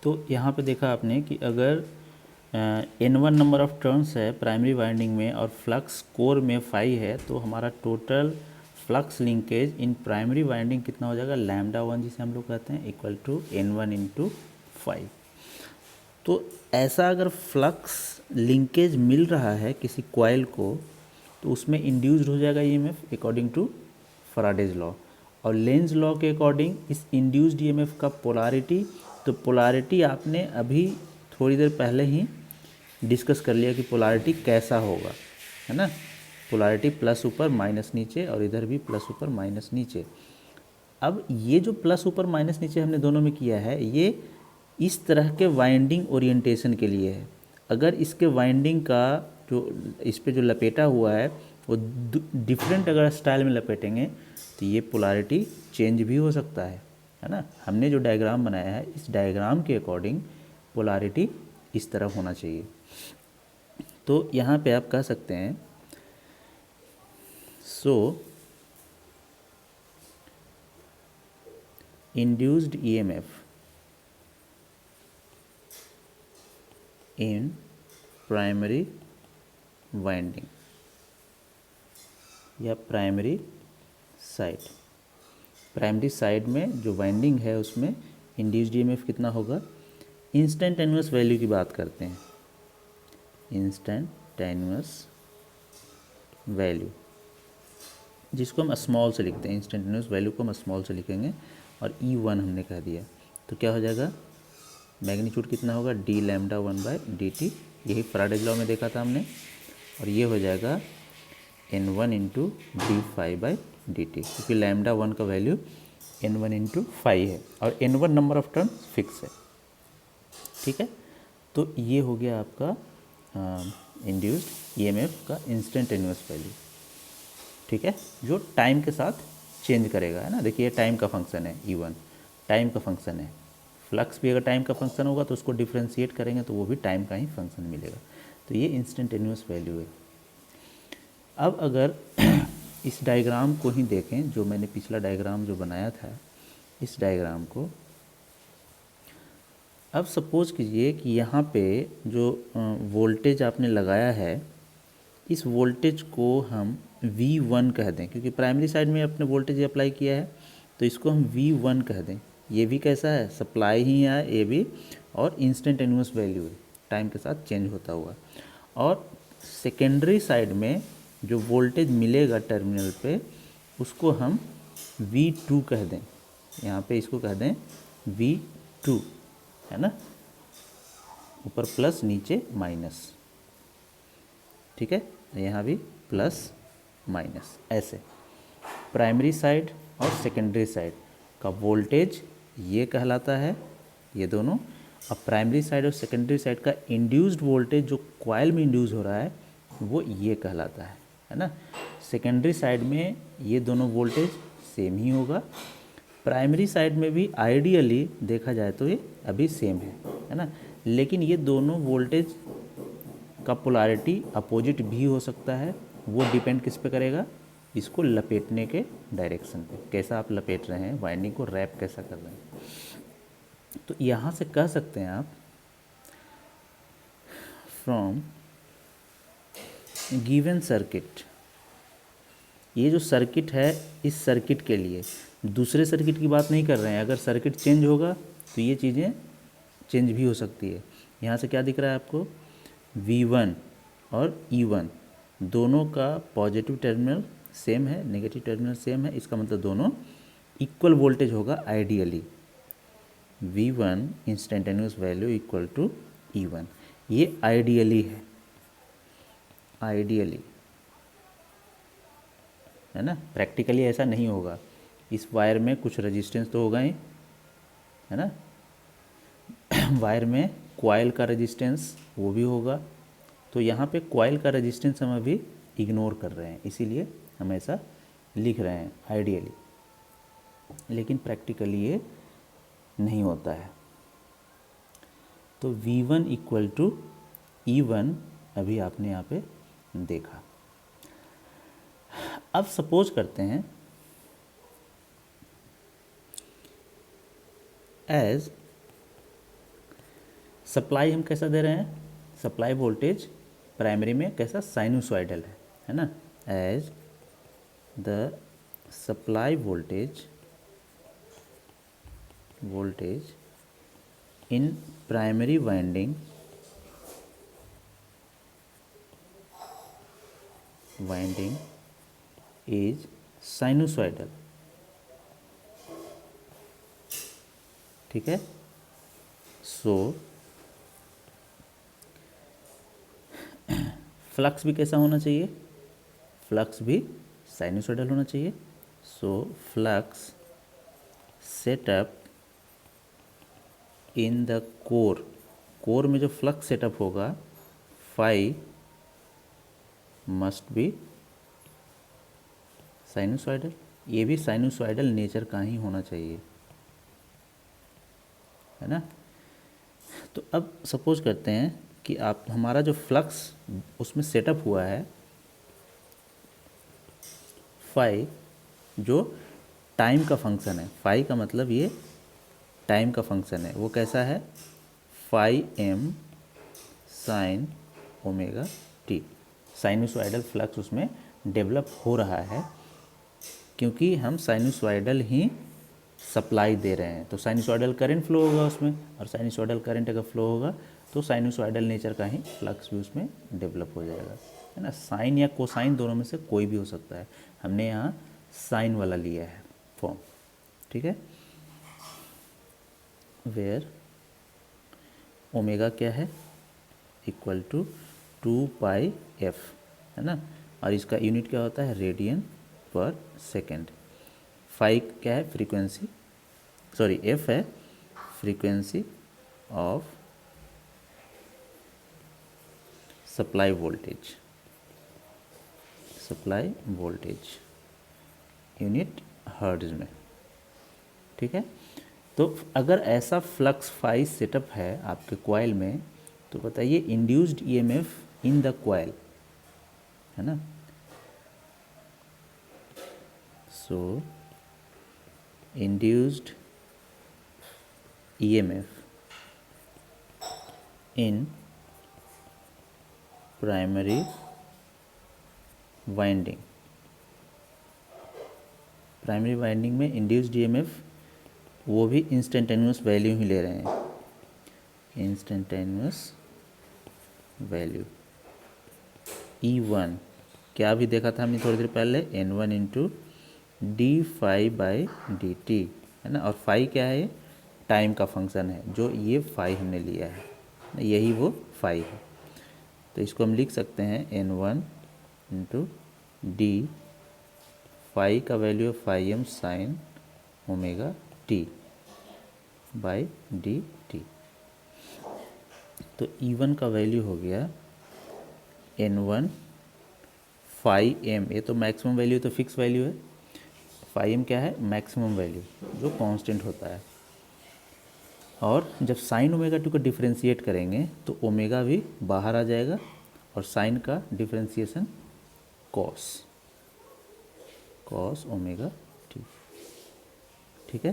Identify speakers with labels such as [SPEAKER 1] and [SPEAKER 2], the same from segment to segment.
[SPEAKER 1] तो यहाँ पे देखा आपने कि अगर N1 नंबर ऑफ टर्न्स है प्राइमरी वाइंडिंग में और फ्लक्स कोर में 5 है, तो हमारा टोटल फ्लक्स लिंकेज इन प्राइमरी वाइंडिंग कितना हो जाएगा, λ1 जिसे हम लोग कहते हैं, इक्वल टू N1 इंटू 5। तो ऐसा अगर फ्लक्स लिंकेज मिल रहा है किसी कॉइल को, तो उसमें इंड्यूस्ड हो जाएगा EMF according to Faraday's law. और लेंज लॉ के अकॉर्डिंग इस इंड्यूस्ड ईएमएफ का पोलारिटी, तो पोलारिटी आपने अभी थोड़ी देर पहले ही डिस्कस कर लिया कि पोलारिटी कैसा होगा, है ना। पोलारिटी प्लस ऊपर माइनस नीचे, और इधर भी प्लस ऊपर माइनस नीचे। अब ये जो प्लस ऊपर माइनस नीचे हमने दोनों में किया है, ये इस तरह के वाइंडिंग ओरिएंटेशन के लिए है। अगर इसके वाइंडिंग का जो इस पे जो लपेटा हुआ है वो डिफरेंट अगर स्टाइल में लपेटेंगे, तो ये पोलारिटी चेंज भी हो सकता है ना। हमने जो डायग्राम बनाया है, इस डायग्राम के अकॉर्डिंग पोलारिटी इस तरह होना चाहिए। तो यहाँ पे आप कह सकते हैं, सो induced EMF in primary winding या प्राइमरी साइड में जो वाइंडिंग है उसमें इंड्यूस्ड ईएमएफ कितना होगा। इंस्टेंटेनियस वैल्यू की बात करते हैं, इंस्टेंटेनियस वैल्यू जिसको हम स्मॉल से लिखते हैं, इंस्टेंटेनियस वैल्यू को हम स्मॉल से लिखेंगे, और E1 हमने कह दिया, तो क्या हो जाएगा, मैग्नीट्यूड कितना होगा, dλ1/dt, यही फैराडेज लॉ में देखा था हमने। और ये हो जाएगा N1 इंटू d∅/dt, क्योंकि λ1 का वैल्यू N1 इंटू 5 है और N1 number of turn fix है, ठीक है। तो ये हो गया आपका इंड्यूस्ड ईएमएफ का इंस्टेंटेनियस वैल्यू, ठीक है, जो टाइम के साथ चेंज करेगा, है ना। देखिए टाइम का फंक्शन है, E1 टाइम का फंक्शन है। फ्लक्स भी अगर टाइम का फंक्शन होगा तो उसको डिफ्रेंशिएट करेंगे तो वो भी टाइम का ही फंक्शन मिलेगा। तो ये इंस्टेंटेनियस वैल्यू है। अब अगर इस डायग्राम को ही देखें, जो मैंने पिछला डायग्राम जो बनाया था, इस डायग्राम को अब सपोज कीजिए कि यहाँ पे जो वोल्टेज आपने लगाया है, इस वोल्टेज को हम V1 कह दें, क्योंकि प्राइमरी साइड में अपने वोल्टेज अप्लाई किया है, तो इसको हम V1 कह दें। ये भी कैसा है, सप्लाई ही है ये भी, और इंस्टेंटेनियस वैल्यू है, टाइम के साथ चेंज होता हुआ। और सेकेंडरी साइड में जो वोल्टेज मिलेगा टर्मिनल पे, उसको हम V2 कह दें। यहाँ पे इसको कह दें V2, है ना, ऊपर प्लस नीचे माइनस, ठीक है। यहाँ भी प्लस माइनस, ऐसे प्राइमरी साइड और सेकेंडरी साइड का वोल्टेज ये कहलाता है, ये दोनों। अब प्राइमरी साइड और सेकेंडरी साइड का इंड्यूस्ड वोल्टेज जो कॉइल में इंड्यूस हो रहा है, वो ये कहलाता है ना। सेकेंडरी साइड में ये दोनों वोल्टेज सेम ही होगा। प्राइमरी साइड में भी आइडियली देखा जाए तो ये अभी सेम है ना, लेकिन ये दोनों वोल्टेज का पोलैरिटी अपोजिट भी हो सकता है। वो डिपेंड किस पे करेगा, इसको लपेटने के डायरेक्शन पे, कैसा आप लपेट रहे हैं, वाइंडिंग को रैप कैसा कर रहे हैं। तो यहाँ से कह सकते हैं आप, फ्रॉम गिवन सर्किट, ये जो सर्किट है, इस सर्किट के लिए दूसरे सर्किट की बात नहीं कर रहे हैं। अगर सर्किट चेंज होगा तो ये चीज़ें चेंज भी हो सकती है। यहाँ से क्या दिख रहा है आपको, V1 और E1 दोनों का पॉजिटिव टर्मिनल सेम है, नेगेटिव टर्मिनल सेम है, इसका मतलब दोनों इक्वल वोल्टेज होगा ideally. V1 instantaneous value equal to E1, ये आइडियली है, आइडियली, है ना। प्रैक्टिकली ऐसा नहीं होगा, इस वायर में कुछ रेजिस्टेंस तो होगा ही, है ना। वायर में कॉइल का रेजिस्टेंस वो भी होगा, तो यहाँ पे कॉइल का रेजिस्टेंस हम अभी इग्नोर कर रहे हैं, इसीलिए हम ऐसा लिख रहे हैं आइडियली, लेकिन प्रैक्टिकली ये नहीं होता है। तो V1 इक्वल टू E1 अभी आपने यहाँ पे देखा। अब सपोज करते हैं एज सप्लाई हम कैसा दे रहे हैं, सप्लाई वोल्टेज प्राइमरी में कैसा साइनूसॉइडल है ना, as the supply voltage in primary winding is sinusoidal. ठीक है, सो फ्लक्स भी कैसा होना चाहिए, फ्लक्स भी साइनूसॉइडल होना चाहिए। So flux setup in the core में जो फ्लक्स सेटअप होगा फाई मस्ट बी साइनूसॉइडल, ये भी साइनूसॉइडल नेचर का ही होना चाहिए, है ना। तो अब सपोज करते हैं कि आप हमारा जो फ्लक्स उसमें सेटअप हुआ है फाई, जो टाइम का फंक्शन है, फाई का मतलब ये टाइम का फंक्शन है, वो कैसा है, phi M sine omega T. Sinusoidal flux उसमें डेवलप हो रहा है क्योंकि हम साइनूसॉइडल ही सप्लाई दे रहे हैं, तो साइनूसॉइडल करंट फ्लो होगा उसमें, और साइनूसॉइडल करंट अगर फ्लो होगा तो साइनूसॉइडल नेचर का ही फ्लक्स भी उसमें डेवलप हो जाएगा, है ना। साइन या कोसाइन दोनों में से कोई भी हो सकता है, हमने यहाँ साइन वाला लिया है फॉर्म। ठीक है, वेयर ओमेगा क्या है, इक्वल टू 2πf, है ना, और इसका यूनिट क्या होता है, रेडियन पर सेकेंड। फाइव क्या है, फ्रीक्वेंसी, सॉरी एफ है frequency of supply voltage unit hertz में। ठीक है, तो अगर ऐसा फ्लक्स फाई सेटअप है आपके कॉइल में, तो बताइए induced EMF in the coil, है ना। So induced EMF in primary winding, primary winding में इंड्यूस्ड EMF वो भी इंस्टेंटेनियस वैल्यू ही ले रहे हैं, इंस्टेंटेनियस वैल्यू E1 क्या भी देखा था हमने थोड़ी देर पहले, N1 इंटू d∅/dt, है ना, और फाई क्या है, टाइम का फंक्शन है, जो ये फाई हमने लिया है, यही वो फाई है। तो इसको हम लिख सकते हैं N1 इंटू डी, फाई का value phi M sine omega t by d t. तो E1 का वैल्यू हो गया N1 फाई एम, ये तो मैक्सिमम वैल्यू, तो फिक्स वैल्यू है, फाई एम क्या है, मैक्सिमम वैल्यू जो कांस्टेंट होता है। और जब साइन ओमेगा टू का डिफ्रेंशिएट करेंगे तो ओमेगा भी बाहर आ जाएगा, और साइन का डिफ्रेंशिएशन कॉस ओमेगा टी। ठीक है,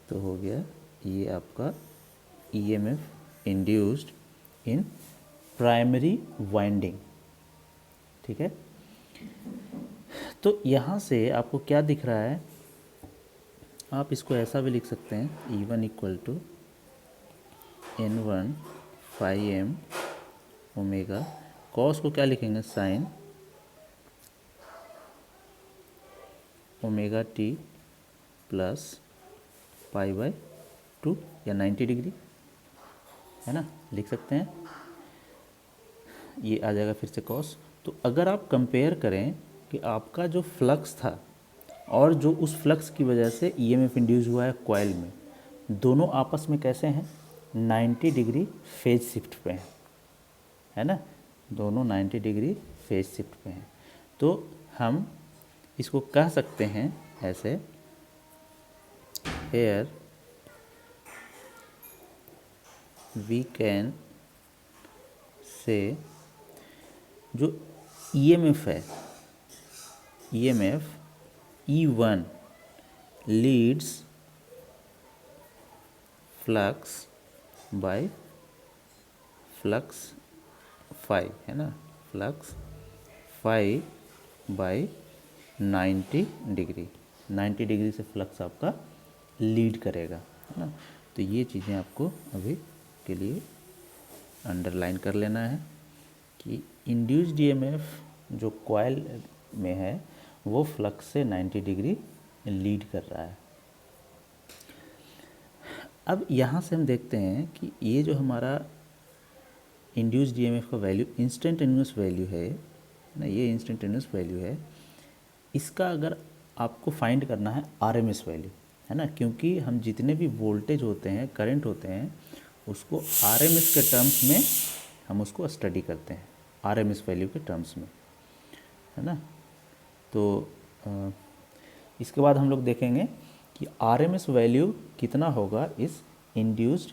[SPEAKER 1] तो हो गया ये आपका EMF induced in primary winding. ठीक है, तो यहाँ से आपको क्या दिख रहा है, आप इसको ऐसा भी लिख सकते हैं, E1 equal to N1 phi m omega, cos को क्या लिखेंगे, साइन ओमेगा टी प्लस π/2 या 90 डिग्री, है ना, लिख सकते हैं, ये आ जाएगा फिर से कॉस। तो अगर आप कंपेयर करें कि आपका जो फ्लक्स था और जो उस फ्लक्स की वजह से ईएमएफ इंड्यूस हुआ है कॉइल में, दोनों आपस में कैसे हैं, 90 डिग्री फेज शिफ्ट पे हैं, है ना, दोनों 90 डिग्री फेज शिफ्ट पे हैं। तो हम इसको कह सकते हैं ऐसे, here we can say जो EMF है, EMF E1 leads flux by flux phi, है ना, flux phi by 90 degree. 90 degree से फ्लक्स आपका लीड करेगा, है ना। तो ये चीज़ें आपको अभी के लिए अंडरलाइन कर लेना है कि इंड्यूस्ड ईएमएफ जो कॉइल में है वो फ्लक्स से 90 डिग्री लीड कर रहा है। अब यहाँ से हम देखते हैं कि ये जो हमारा इंड्यूस्ड ईएमएफ का वैल्यू इंस्टेंटेनियस वैल्यू है ना, ये इंस्टेंटेनियस वैल्यू है, इसका अगर आपको फाइंड करना है आरएमएस वैल्यू, है ना, क्योंकि हम जितने भी वोल्टेज होते हैं, करंट होते हैं, उसको आरएमएस के टर्म्स में हम उसको स्टडी करते हैं, आरएमएस वैल्यू के टर्म्स में, है ना। तो इसके बाद हम लोग देखेंगे कि आरएमएस वैल्यू कितना होगा इस इंड्यूस्ड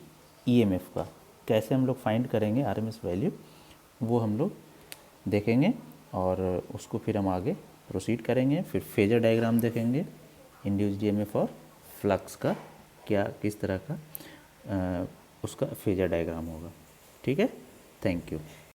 [SPEAKER 1] ईएमएफ का, कैसे हम लोग फाइंड करेंगे आरएमएस वैल्यू, वो हम लोग देखेंगे और उसको फिर हम आगे प्रोसीड करेंगे। फिर फेजर डायग्राम देखेंगे इंड्यूस्ड ईएमएफ और फ्लक्स का क्या किस तरह का उसका फेजर डायग्राम होगा। ठीक है, थैंक यू।